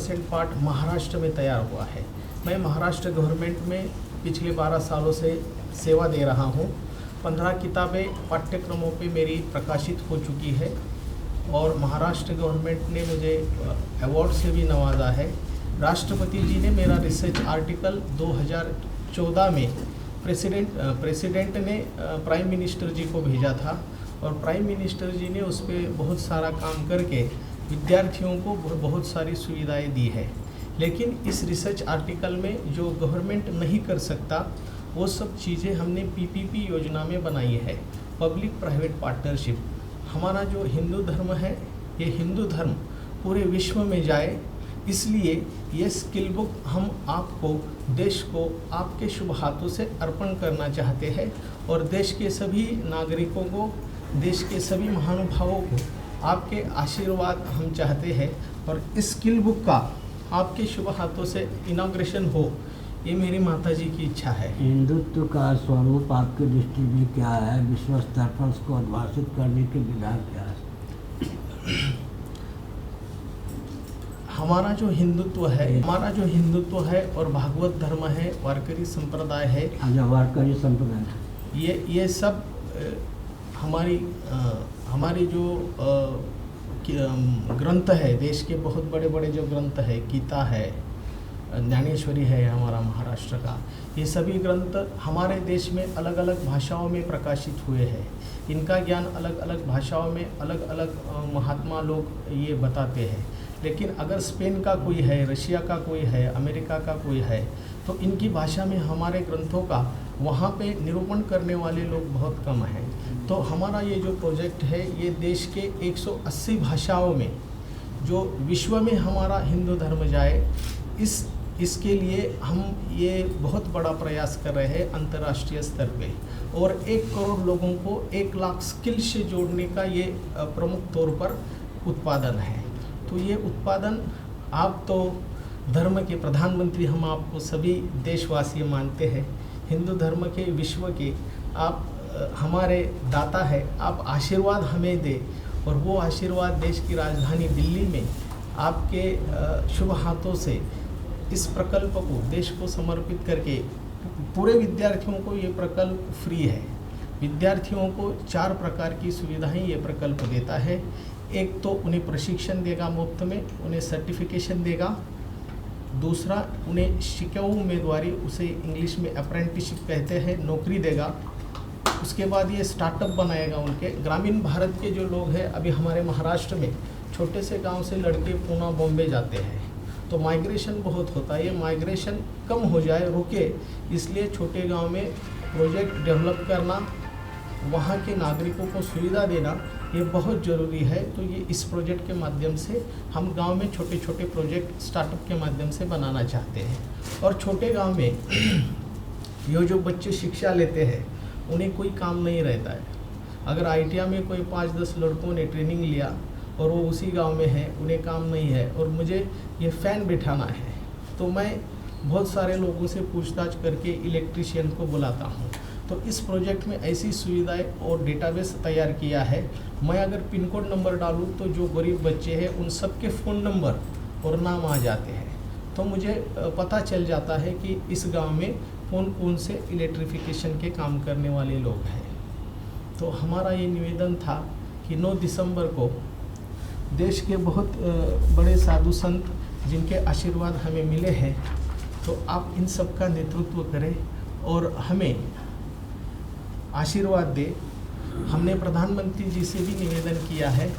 90% part Maharashtra में तैयार हुआ है। मैं महाराष्ट्र गवर्नमेंट में पिछले 12 सालों से सेवा दे रहा हूँ। 15 किताबें पाठ्यक्रमों पे मेरी प्रकाशित हो चुकी है और महाराष्ट्र गवर्नमेंट ने मुझे अवार्ड से भी नवाजा है। राष्ट्रपति जी ने मेरा रिसर्च आर्टिकल 2014 में प्रेसिडेंट ने प्राइम मिनिस्टर जी को भेजा था और प्राइम मिनिस्टर जी ने उस पर बहुत सारा काम करके विद्यार्थियों को बहुत सारी सुविधाएं दी है। लेकिन इस रिसर्च आर्टिकल में जो गवर्नमेंट नहीं कर सकता वो सब चीज़ें हमने पीपीपी योजना में बनाई है, पब्लिक प्राइवेट पार्टनरशिप। हमारा जो हिंदू धर्म है, ये हिंदू धर्म पूरे विश्व में जाए, इसलिए ये स्किल बुक हम आपको, देश को आपके शुभ हाथों से अर्पण करना चाहते हैं और देश के सभी नागरिकों को, देश के सभी महानुभावों को आपके आशीर्वाद हम चाहते हैं और इस स्किल बुक का आपके शुभ हाथों से इनॉग्रेशन हो, ये मेरी माता जी की इच्छा है। हिंदुत्व का स्वरूप आपकी दृष्टि में क्या है? विश्व स्तर पर उसको उद्भाषित करने के विधान क्या है? हमारा जो हिंदुत्व है और भागवत धर्म है, वारकरी संप्रदाय है। अच्छा, वारकरी संप्रदाय, ये सब हमारी जो ग्रंथ है, देश के बहुत बड़े बड़े जो ग्रंथ है, गीता है, ज्ञानेश्वरी है हमारा महाराष्ट्र का, ये सभी ग्रंथ हमारे देश में अलग अलग भाषाओं में प्रकाशित हुए हैं। इनका ज्ञान अलग अलग भाषाओं में अलग अलग महात्मा लोग ये बताते हैं। लेकिन अगर स्पेन का कोई है, रशिया का कोई है, अमेरिका का कोई है, तो इनकी भाषा में हमारे ग्रंथों का वहाँ पे निरूपण करने वाले लोग बहुत कम हैं। तो हमारा ये जो प्रोजेक्ट है, ये देश के 180 भाषाओं में जो विश्व में हमारा हिंदू धर्म जाए, इसके लिए हम ये बहुत बड़ा प्रयास कर रहे हैं अंतर्राष्ट्रीय स्तर पे। और 1 करोड़ लोगों को 1 लाख स्किल से जोड़ने का ये प्रमुख तौर पर उत्पादन है। तो ये उत्पादन, आप तो धर्म के प्रधानमंत्री, हम आपको सभी देशवासी मानते हैं, हिंदू धर्म के, विश्व के आप हमारे दाता है। आप आशीर्वाद हमें दे और वो आशीर्वाद देश की राजधानी दिल्ली में आपके शुभ हाथों से इस प्रकल्प को देश को समर्पित करके, पूरे विद्यार्थियों को ये प्रकल्प फ्री है। विद्यार्थियों को 4 प्रकार की सुविधाएं ये प्रकल्प देता है। एक तो उन्हें प्रशिक्षण देगा मुफ्त में, उन्हें सर्टिफिकेशन देगा। दूसरा, उन्हें शिकाऊ उम्मीदवारी, उसे इंग्लिश में अप्रेंटिसशिप कहते हैं, नौकरी देगा। उसके बाद ये स्टार्टअप बनाएगा उनके। ग्रामीण भारत के जो लोग हैं, अभी हमारे महाराष्ट्र में छोटे से गांव से लड़के पूना, बॉम्बे जाते हैं, तो माइग्रेशन बहुत होता है। ये माइग्रेशन कम हो जाए, रुके, इसलिए छोटे गांव में प्रोजेक्ट डेवलप करना, वहाँ के नागरिकों को सुविधा देना, ये बहुत ज़रूरी है। तो ये इस प्रोजेक्ट के माध्यम से हम गांव में छोटे छोटे प्रोजेक्ट स्टार्टअप के माध्यम से बनाना चाहते हैं। और छोटे गांव में ये जो बच्चे शिक्षा लेते हैं, उन्हें कोई काम नहीं रहता है। अगर ITI में कोई 5-10 लड़कों ने ट्रेनिंग लिया और वो उसी गांव में है, उन्हें काम नहीं है और मुझे ये फ़ैन बिठाना है, तो मैं बहुत सारे लोगों से पूछताछ करके इलेक्ट्रीशियन को बुलाता हूँ। तो इस प्रोजेक्ट में ऐसी सुविधाएं और डेटाबेस तैयार किया है। मैं अगर पिन कोड नंबर डालूँ तो जो गरीब बच्चे हैं उन सबके फ़ोन नंबर और नाम आ जाते हैं। तो मुझे पता चल जाता है कि इस गांव में कौन कौन से इलेक्ट्रिफिकेशन के काम करने वाले लोग हैं। तो हमारा ये निवेदन था कि 9 दिसंबर को देश के बहुत बड़े साधु संत जिनके आशीर्वाद हमें मिले हैं, तो आप इन सब का नेतृत्व करें और हमें आशीर्वाद दे। हमने प्रधानमंत्री जी से भी निवेदन किया है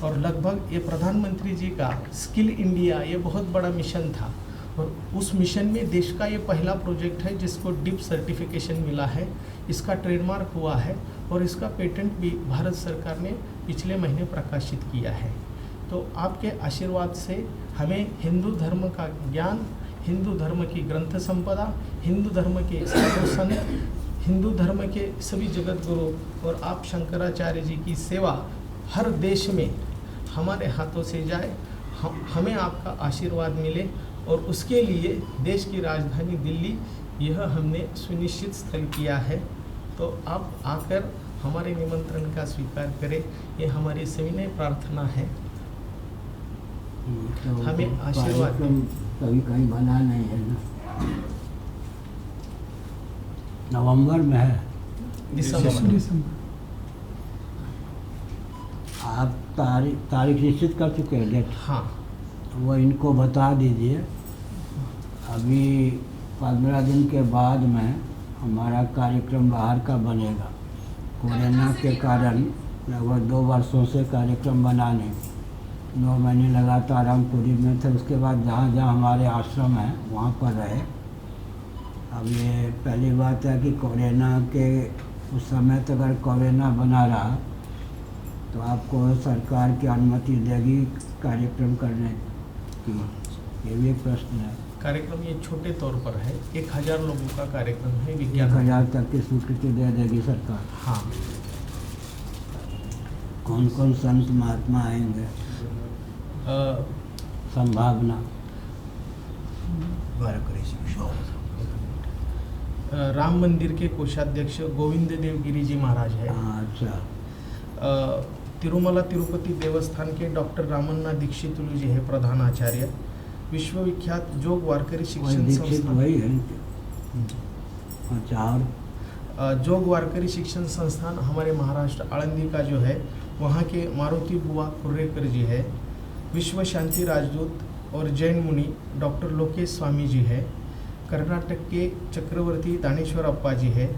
और लगभग ये प्रधानमंत्री जी का स्किल इंडिया, ये बहुत बड़ा मिशन था और उस मिशन में देश का ये पहला प्रोजेक्ट है जिसको डीप सर्टिफिकेशन मिला है। इसका ट्रेडमार्क हुआ है और इसका पेटेंट भी भारत सरकार ने पिछले महीने प्रकाशित किया है। तो आपके आशीर्वाद से हमें हिंदू धर्म का ज्ञान, हिंदू धर्म की ग्रंथ संपदा, हिंदू धर्म के साधु संत, हिंदू धर्म के सभी जगत गुरु और आप शंकराचार्य जी की सेवा हर देश में हमारे हाथों से जाए, हमें आपका आशीर्वाद मिले और उसके लिए देश की राजधानी दिल्ली यह हमने सुनिश्चित स्थल किया है। तो आप आकर हमारे निमंत्रण का स्वीकार करें, ये हमारी सविनय प्रार्थना है। तो हमें आशीर्वाद कार्यक्रम कभी कहीं बना नहीं है ना। नवंबर में है। दिसंबर। आप तारीख निश्चित कर चुके हैं डेट? हाँ, वो इनको बता दीजिए। अभी 15 दिन के बाद में हमारा कार्यक्रम बाहर का बनेगा। कोरोना के कारण लगभग 2 वर्षों से कार्यक्रम बनाने 9 महीने लगातार हम पुरी में थे। उसके बाद जहाँ जहाँ हमारे आश्रम हैं वहाँ पर रहे। अब ये पहली बात है कि कोरोना के उस समय तक अगर कोरोना बना रहा तो आपको सरकार की अनुमति देगी कार्यक्रम करने की? ये भी एक प्रश्न है। कार्यक्रम ये छोटे तौर पर है, 1000 लोगों का कार्यक्रम है विज्ञान। 1000 तक की स्वीकृति दे देगी सरकार? हाँ। कौन कौन संत महात्मा आएंगे? संभावना? राम मंदिर के कोषाध्यक्ष गोविंद देव गिरी जी महाराज है। अच्छा। तिरुमला तिरुपति देवस्थान के डॉक्टर रामन्ना दीक्षितुलु जी है प्रधान आचार्य। विश्वविख्यात जोग वारकरी शिक्षण संस्थान वही है। अच्छा। और जोग वारकरी शिक्षण संस्थान हमारे महाराष्ट्र आळंदी का जो है, वहाँ के मारुति बुआ कुर्रेकर जी है। विश्व शांति राजदूत और जैन मुनि डॉक्टर लोकेश स्वामी जी है। कर्नाटक के चक्रवर्ती दानेश्वर अप्पा जी है।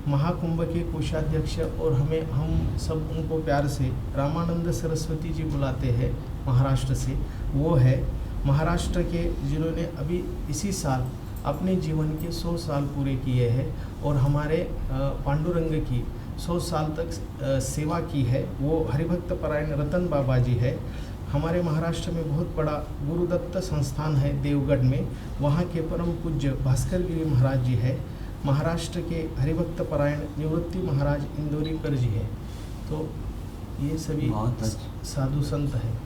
महाकुंभ के कोषाध्यक्ष और हम सब उनको प्यार से रामानंद सरस्वती जी बुलाते हैं महाराष्ट्र से, वो है। महाराष्ट्र के जिन्होंने अभी इसी साल अपने जीवन के 100 साल पूरे किए हैं और हमारे पांडुरंग की 100 साल तक सेवा की है, वो हरिभक्त परायण रतन बाबा जी है। हमारे महाराष्ट्र में बहुत बड़ा गुरुदत्त संस्थान है देवगढ़ में, वहाँ के परम पूज्य भास्कर गिरी महाराज जी है। महाराष्ट्र के हरिभक्त परायण निवृत्ति महाराज इंदौरीकर जी है। तो ये सभी साधु संत हैं।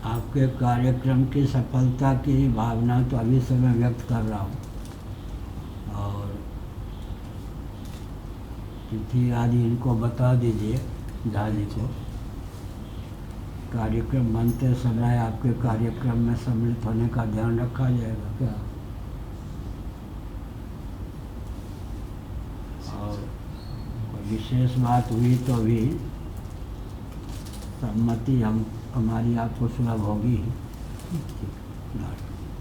आपके कार्यक्रम की सफलता की भावना तो अभी से मैं व्यक्त कर रहा हूँ, और तिथि आदि इनको बता दीजिए झा जी को। कार्यक्रम बनते समय आपके कार्यक्रम में सम्मिलित होने का ध्यान रखा जाएगा क्या? और कोई विशेष बात हुई तो भी सम्मति हमारी आपको सुलभ होगी।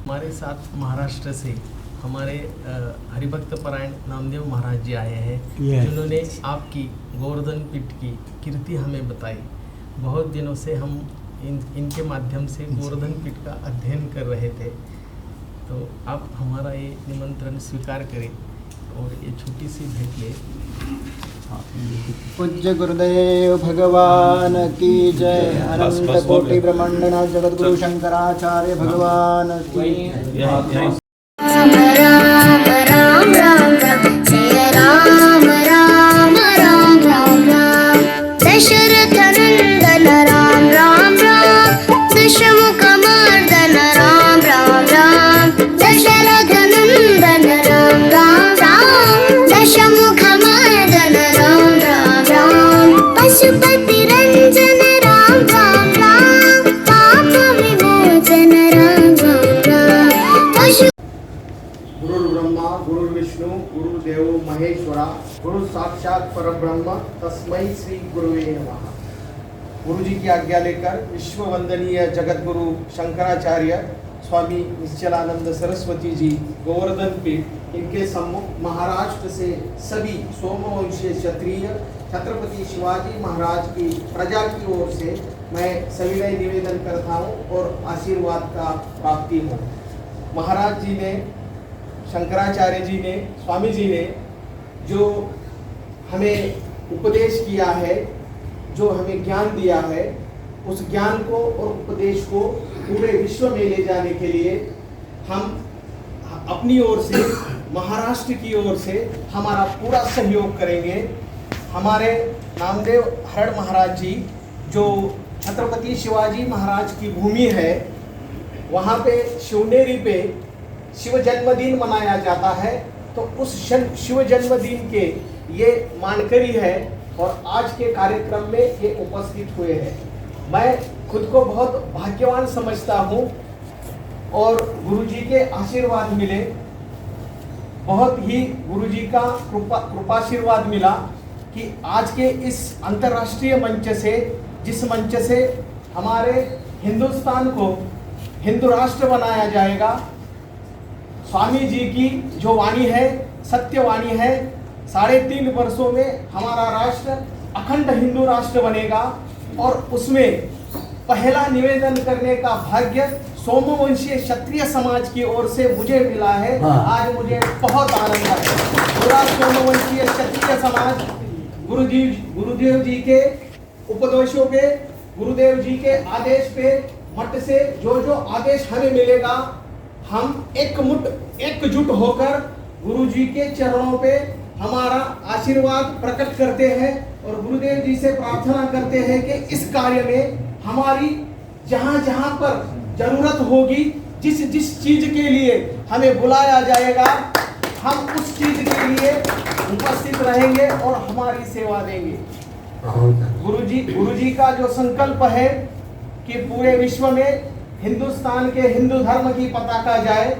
हमारे साथ महाराष्ट्र से हमारे हरिभक्त परायण नामदेव महाराज जी आए हैं, जिन्होंने आपकी गोवर्धन पीठ की कीर्ति हमें बताई। बहुत दिनों से हम इनके माध्यम से गोवर्धन पीठ का अध्ययन कर रहे थे, तो आप हमारा ये निमंत्रण स्वीकार करें और ये छोटी सी भेंट ले। पूज्य गुरुदेव भगवान की जय। अनंत कोटि ब्रह्मांडनाथ जगत गुरु शंकराचार्य भगवान की जय। राम राम राम राम राम जय राम राम राम राम राम। दशरथ नंदन राम राम राम, दशमुख मर्दन राम राम राम। दशरथ नंदन राम राम राम, दशमुख मर्दन राम राम राम। पशुपति रंजन राम राम राम, पाप विमोचन राम राम राम। पशु गुरु ब्रह्मा गुरु विष्णु गुरुदेव महेश्वरा, गुरु साक्षात परब्रह्म तस्मै श्री गुरुवे नमः। गुरु जी की आज्ञा लेकर विश्व वंदनीय जगत गुरु शंकराचार्य स्वामी निश्चलानंद सरस्वती जी गोवर्धन पीठ, इनके सम्मुख महाराष्ट्र से सभी सोमवंशीय क्षत्रिय छत्रपति शिवाजी महाराज की प्रजा की ओर से मैं सविनय निवेदन करता हूँ और आशीर्वाद का प्राप्ति हो। महाराज जी ने, शंकराचार्य जी ने, स्वामी जी ने जो हमें उपदेश किया है, जो हमें ज्ञान दिया है, उस ज्ञान को और उपदेश को पूरे विश्व में ले जाने के लिए हम अपनी ओर से, महाराष्ट्र की ओर से हमारा पूरा सहयोग करेंगे। हमारे नामदेव हरण महाराज जी जो छत्रपति शिवाजी महाराज की भूमि है, वहाँ पे शिवनेरी पे शिव जन्मदिन मनाया जाता है, तो उस शिव जन्मदिन के ये मानकरी है और आज के कार्यक्रम में ये उपस्थित हुए हैं। मैं खुद को बहुत भाग्यवान समझता हूँ और गुरुजी के आशीर्वाद मिले, बहुत ही गुरुजी का कृपाशीर्वाद मिला कि आज के इस अंतर्राष्ट्रीय मंच से, जिस मंच से हमारे हिंदुस्तान को हिंदू राष्ट्र बनाया जाएगा, स्वामी जी की जो वाणी है, सत्य वाणी है, 3.5 वर्षों में हमारा राष्ट्र अखंड हिंदू राष्ट्र बनेगा और उसमें पहला निवेदन करने का भाग्य सोमवंशीय क्षत्रिय समाज की ओर से मुझे मिला है। आज मुझे बहुत आनंद है। पूरा सोमवंशीय क्षत्रिय समाज गुरुदेव जी के उपदेशों पे, गुरुदेव जी के आदेश पे, मठ से जो जो आदेश हमें मिलेगा, हम एकजुट होकर गुरु जी के चरणों पे हमारा आशीर्वाद प्रकट करते हैं और गुरुदेव जी से प्रार्थना करते हैं कि इस कार्य में हमारी जहाँ जहाँ पर जरूरत होगी, जिस जिस चीज के लिए हमें बुलाया जाएगा, हम उस चीज के लिए उपस्थित रहेंगे और हमारी सेवा देंगे। गुरुजी का जो संकल्प है कि पूरे विश्व में हिंदुस्तान के हिंदू धर्म की पताका जाए,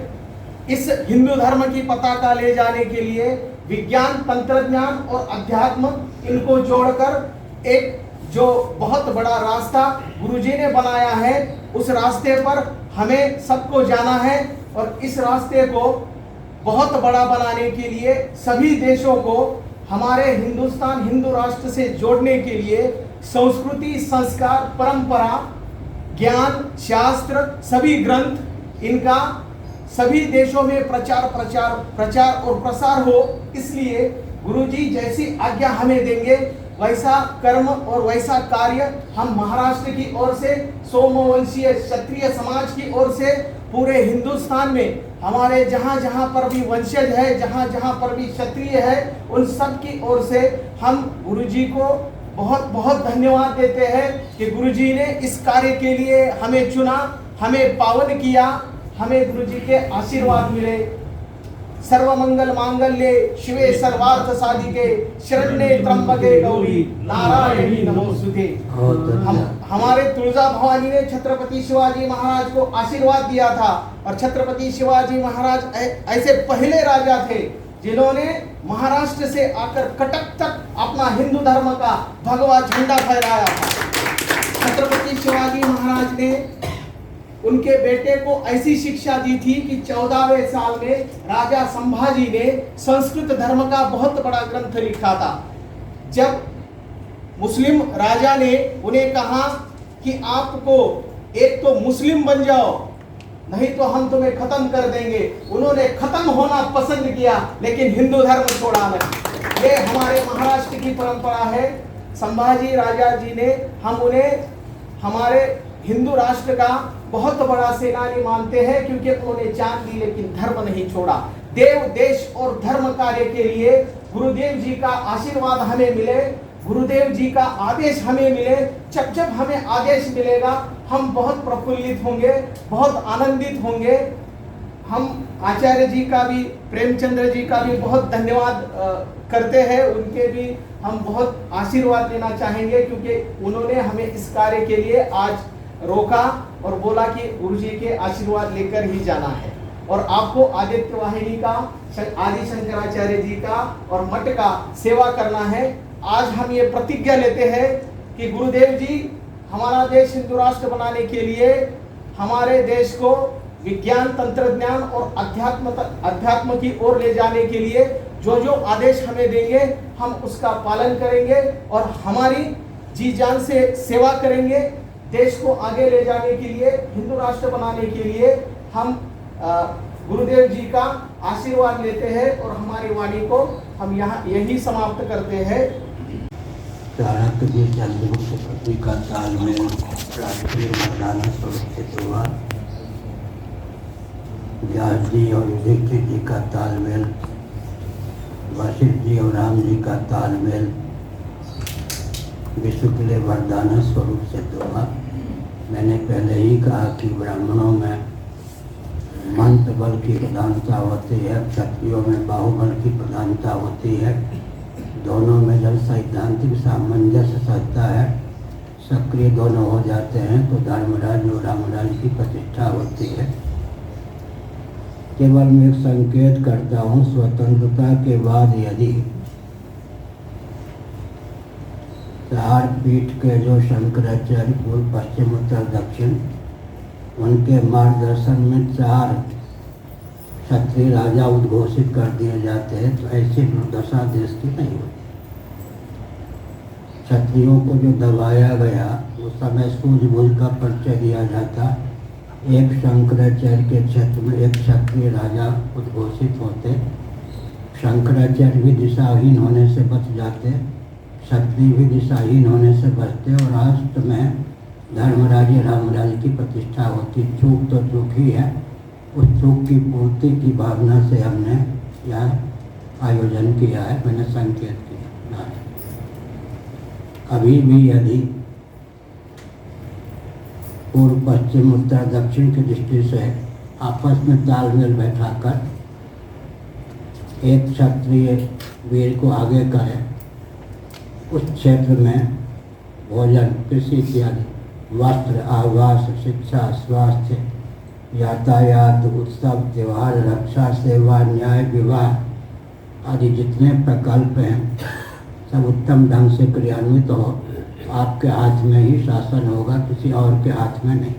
इस हिंदू धर्म की पताका ले जाने के लिए विज्ञान, तंत्रज्ञान और अध्यात्म इनको जोड़कर एक जो बहुत बड़ा रास्ता गुरुजी ने बनाया है, उस रास्ते पर हमें सबको जाना है और इस रास्ते को बहुत बड़ा बनाने के लिए सभी देशों को हमारे हिंदुस्तान हिंदू राष्ट्र से जोड़ने के लिए संस्कृति, संस्कार, परंपरा, ज्ञान, शास्त्र, सभी ग्रंथ, इनका सभी देशों में प्रचार और प्रसार हो। इसलिए गुरुजी जैसी आज्ञा हमें देंगे, वैसा कर्म और वैसा कार्य हम महाराष्ट्र की ओर से, सोमवंशीय क्षत्रिय समाज की ओर से, पूरे हिंदुस्तान में हमारे जहाँ जहाँ पर भी वंशज है, जहाँ जहाँ पर भी क्षत्रिय है, उन सब की ओर से हम गुरुजी को बहुत बहुत धन्यवाद देते हैं कि गुरुजी ने इस कार्य के लिए हमें चुना, हमें पावन किया, हमें गुरुजी के आशीर्वाद मिले। सर्वमंगल मांगल्ये शिवे सर्वार्थ साधिके शरण्ये त्र्यंबके गौरी नारायणी नमोस्तुते। हमारे तुलजा भवानी ने छत्रपति शिवाजी महाराज को आशीर्वाद दिया था और छत्रपति शिवाजी महाराज ऐसे पहले राजा थे जिन्होंने महाराष्ट्र से आकर कटक तक अपना हिंदू धर्म का भगवा झंडा फहराया था। छत्रपति शिवाजी महाराज ने उनके बेटे को ऐसी शिक्षा दी थी कि 14वें साल में राजा संभाजी ने संस्कृत धर्म का बहुत बड़ा ग्रंथ लिखा था। जब मुस्लिम राजा ने उन्हें कहा कि आपको एक तो मुस्लिम बन जाओ, नहीं तो हम तुम्हें खत्म कर देंगे, उन्होंने खत्म होना पसंद किया लेकिन हिंदू धर्म छोड़ा नहीं। ये हमारे महाराष्ट्र की परंपरा है। संभाजी राजा जी ने, हम उन्हें हमारे हिंदू राष्ट्र का बहुत बड़ा सेनानी मानते हैं क्योंकि उन्होंने जान दी लेकिन धर्म नहीं छोड़ा। देव, देश और धर्म कार्य के लिए गुरुदेव जी का आशीर्वाद हमें मिले, गुरुदेव जी का आदेश हमें मिले। जब जब हमें आदेश मिलेगा हम बहुत प्रफुल्लित होंगे, बहुत आनंदित होंगे। हम आचार्य जी का भी, प्रेमचंद्र जी का भी बहुत धन्यवाद करते हैं। उनके भी हम बहुत आशीर्वाद लेना चाहेंगे क्योंकि उन्होंने हमें इस कार्य के लिए आज रोका और बोला कि गुरुजी के आशीर्वाद लेकर ही जाना है। और आपको आदित्य वाहिनी का, आदि शंकराचार्य जी का और मठ का सेवा करना है। आज हम ये प्रतिज्ञा लेते हैं कि गुरुदेव जी हमारा देश हिंदू राष्ट्र बनाने के लिए, हमारे देश को विज्ञान, तंत्रज्ञान और अध्यात्म की ओर ले जाने के लिए जो जो आदेश हमें देंगे हम उसका पालन करेंगे और हमारी जी जान से सेवा करेंगे। देश को आगे ले जाने के लिए, हिंदू राष्ट्र बनाने के लिए हम गुरुदेव जी का आशीर्वाद लेते हैं और हमारी वाणी को हम यहाँ यही समाप्त करते हैं। चाणक्य जी चंद्रगुप्त का तालमेल राष्ट्रीय मर्दाना स्वरूप से हुआ। व्यास जी और युधिष्ठिर जी का तालमेल, वशिष्ठ जी और राम जी का तालमेल विश्व के लिए वरदाना स्वरूप से हुआ। मैंने पहले ही कहा कि ब्राह्मणों में मंत्र बल की प्रधानता होती है, क्षत्रियों में बाहुबल की प्रधानता होती है। दोनों में जब सैद्धांतिक सामंजस्य सहता है, सक्रिय दोनों हो जाते हैं तो धर्मराज और रामराज की प्रतिष्ठा होती है। केवल मैं एक संकेत करता हूँ, स्वतंत्रता के बाद यदि चार पीठ के जो शंकराचार्य पूर्व पश्चिम उत्तर दक्षिण, उनके मार्गदर्शन में 4 क्षत्रिय राजा उद्घोषित कर दिए जाते हैं तो ऐसी दुर्दशा देश की नहीं होती। क्षत्रियों को जो दबाया गया उस समय सूझबूझ का परिचय दिया जाता। एक शंकराचार्य के क्षेत्र में एक क्षत्रिय राजा उद्घोषित होते, शंकराचार्य भी दिशाहीन होने से बच जाते, क्षत्रिय भी दिशाहीन होने से बचते और राष्ट्र में धर्मराज रामराज की प्रतिष्ठा होती। चूक तो चूक ही है, उस चूक की पूर्ति की भावना से हमने यह आयोजन किया है, मैंने संकेत किया। अभी भी यदि पूर्व पश्चिम उत्तर दक्षिण की दृष्टि से आपस में तालमेल बैठाकर एक क्षत्रिय वीर को आगे करें, उस क्षेत्र में भोजन, कृषि इत्यादि, वस्त्र, आवास, शिक्षा, स्वास्थ्य, यातायात, उत्सव, त्यौहार, रक्षा, सेवा, न्याय, विवाह आदि जितने प्रकल्प हैं सब उत्तम ढंग से क्रियान्वित हो। आपके हाथ में ही शासन होगा, किसी और के हाथ में नहीं।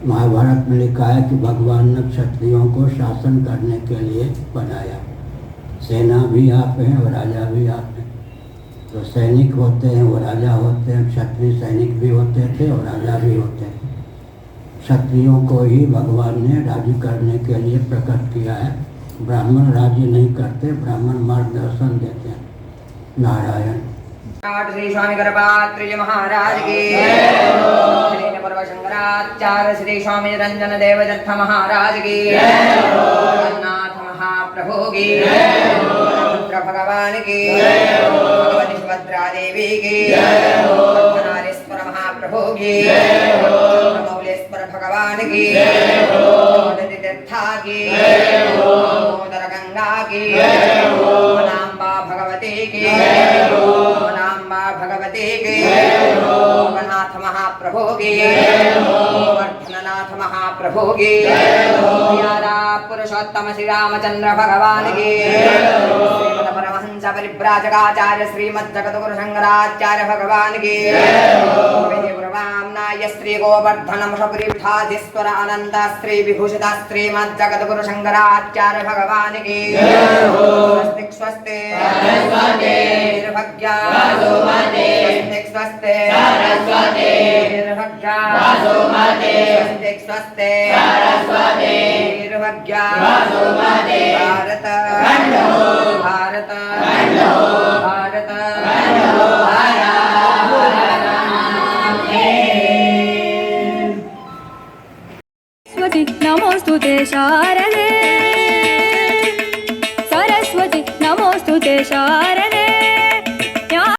महाभारत में लिखा है कि भगवान ने क्षत्रियों को शासन करने के लिए बनाया। सेना भी आप हैं और राजा भी आप हैं। तो सैनिक होते हैं वो राजा होते हैं, क्षत्रिय सैनिक भी होते थे और राजा भी होते हैं। क्षत्रियों को ही भगवान ने राज्य करने के लिए प्रकट किया है। ब्राह्मण राज्य नहीं करते, ब्राह्मण मार्गदर्शन देते हैं। नारायण। श्री स्वामी गर्भात्री जी महाराज की जय। पर्व शंकराचार्य श्री स्वामी रंजन देव जत्थ महाराज की जगन्नाथ महाप्रभु की रुद्र भगवान की भगवती सुभद्रा देवी की नारेश्वर महाप्रभु की मौलेश्वर भगवान की तीर्था की दामोदर गंगा की अनाम्बा भगवती की भगवती के गोवर्धननाथ महाप्रभु की गोवर्धननाथ महाप्रभु की प्यारा पुरुषोत्तम श्री रामचंद्र भगवान की श्रीमद परमहंस परिव्राजकाचार्य श्रीमद जगद्गुरु शंकराचार्य भगवान की नाय श्री गोवर्धन शबरीपीठाधीश्वर अनंत श्री विभूषित श्रीमद जगद्गुरु शंकराचार्य भगवान की स्वस्ति स्वस्ति निर्भज्ञा स्वस्ति सरस्वती निर्भज्ञा स्वस्ति स्वस्ति सरस्वती निर्भज्ञा भारत भारत भारत नमोस्तुते शारदे सरस्वती नमोस्तुते शारदे।